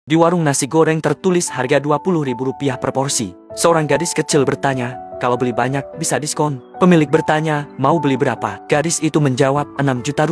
Di warung nasi goreng tertulis harga Rp20.000 per porsi. Seorang gadis kecil bertanya, kalau beli banyak bisa diskon. Pemilik bertanya, mau beli berapa? Gadis itu menjawab, Rp6 juta.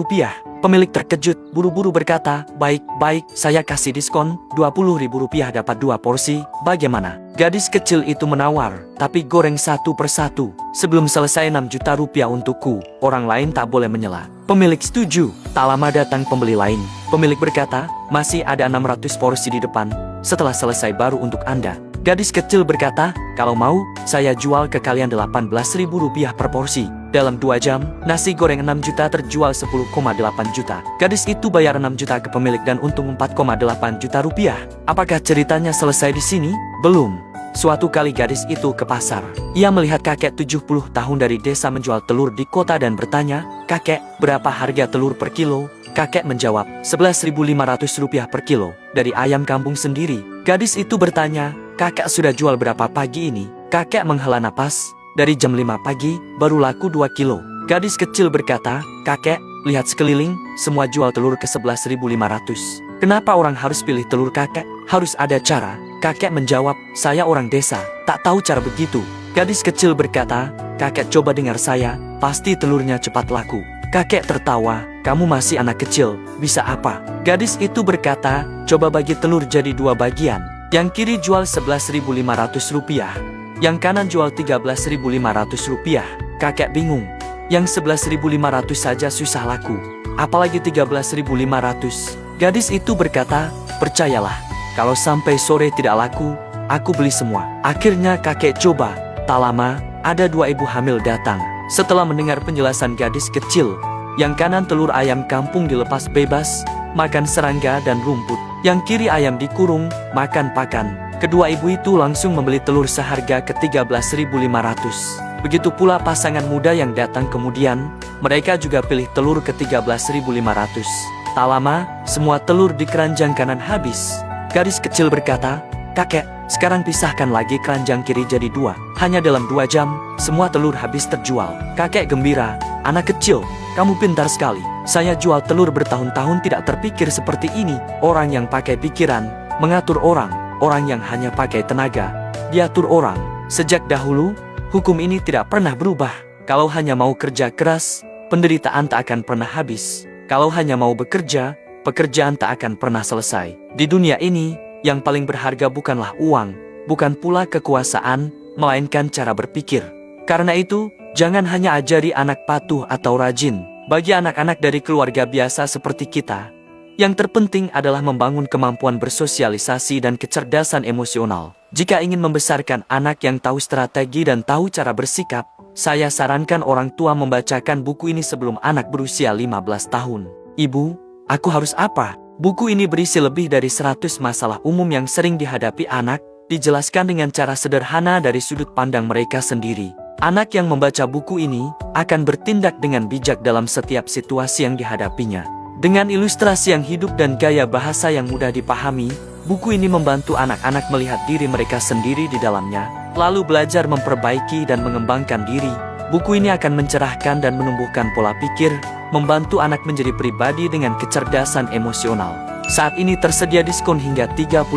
Pemilik terkejut, buru-buru berkata, baik, saya kasih diskon, Rp20.000 dapat 2 porsi, bagaimana? Gadis kecil itu menawar, tapi goreng satu persatu. Sebelum selesai Rp6 juta untukku, orang lain tak boleh menyela. Pemilik setuju, tak lama datang pembeli lain. Pemilik berkata, masih ada 600 porsi di depan, setelah selesai baru untuk Anda. Gadis kecil berkata, kalau mau, saya jual ke kalian Rp18.000 per porsi. Dalam 2 jam, nasi goreng 6 juta terjual 10,8 juta. Gadis itu bayar 6 juta ke pemilik dan untung 4,8 juta rupiah. Apakah ceritanya selesai di sini? Belum. Suatu kali gadis itu ke pasar. Ia melihat kakek 70 tahun dari desa menjual telur di kota dan bertanya, kakek, berapa harga telur per kilo? Kakek menjawab, Rp11.500 per kilo, dari ayam kampung sendiri. Gadis itu bertanya, kakek sudah jual berapa pagi ini? Kakek menghela napas, dari jam 5 pagi, baru laku 2 kilo. Gadis kecil berkata, kakek, lihat sekeliling, semua jual telur ke Rp11.500. Kenapa orang harus pilih telur kakek? Harus ada cara. Kakek menjawab, saya orang desa, tak tahu cara begitu. Gadis kecil berkata, kakek coba dengar saya, pasti telurnya cepat laku. Kakek tertawa, kamu masih anak kecil, bisa apa? Gadis itu berkata, coba bagi telur jadi 2 bagian. Yang kiri jual Rp11.500, yang kanan jual Rp13.500. Kakek bingung, yang Rp11.500 saja susah laku, apalagi Rp13.500. Gadis itu berkata, percayalah, kalau sampai sore tidak laku, aku beli semua. Akhirnya kakek coba, tak lama, ada 2 ibu hamil datang. Setelah mendengar penjelasan gadis kecil, yang kanan telur ayam kampung dilepas bebas, makan serangga dan rumput. Yang kiri ayam dikurung, makan pakan. Kedua ibu itu langsung membeli telur seharga ke Rp13.500. Begitu pula pasangan muda yang datang kemudian, mereka juga pilih telur ke Rp13.500. Tak lama, semua telur di keranjang kanan habis. Gadis kecil berkata, kakek, sekarang pisahkan lagi keranjang kiri jadi 2. Hanya dalam 2 jam, semua telur habis terjual. Kakek gembira, anak kecil, kamu pintar sekali. Saya jual telur bertahun-tahun tidak terpikir seperti ini. Orang yang pakai pikiran, mengatur orang. Orang yang hanya pakai tenaga, diatur orang. Sejak dahulu, hukum ini tidak pernah berubah. Kalau hanya mau kerja keras, penderitaan tak akan pernah habis. Kalau hanya mau bekerja, pekerjaan tak akan pernah selesai. Di dunia ini, yang paling berharga bukanlah uang, bukan pula kekuasaan, melainkan cara berpikir. Karena itu, jangan hanya ajari anak patuh atau rajin. Bagi anak-anak dari keluarga biasa seperti kita, yang terpenting adalah membangun kemampuan bersosialisasi dan kecerdasan emosional. Jika ingin membesarkan anak yang tahu strategi dan tahu cara bersikap, saya sarankan orang tua membacakan buku ini sebelum anak berusia 15 tahun. Ibu, aku harus apa? Buku ini berisi lebih dari 100 masalah umum yang sering dihadapi anak, dijelaskan dengan cara sederhana dari sudut pandang mereka sendiri. Anak yang membaca buku ini akan bertindak dengan bijak dalam setiap situasi yang dihadapinya. Dengan ilustrasi yang hidup dan gaya bahasa yang mudah dipahami, buku ini membantu anak-anak melihat diri mereka sendiri di dalamnya, lalu belajar memperbaiki dan mengembangkan diri. Buku ini akan mencerahkan dan menumbuhkan pola pikir, membantu anak menjadi pribadi dengan kecerdasan emosional. Saat ini tersedia diskon hingga 30%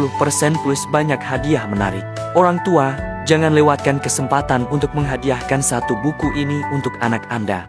plus banyak hadiah menarik. Orang tua, jangan lewatkan kesempatan untuk menghadiahkan satu buku ini untuk anak Anda.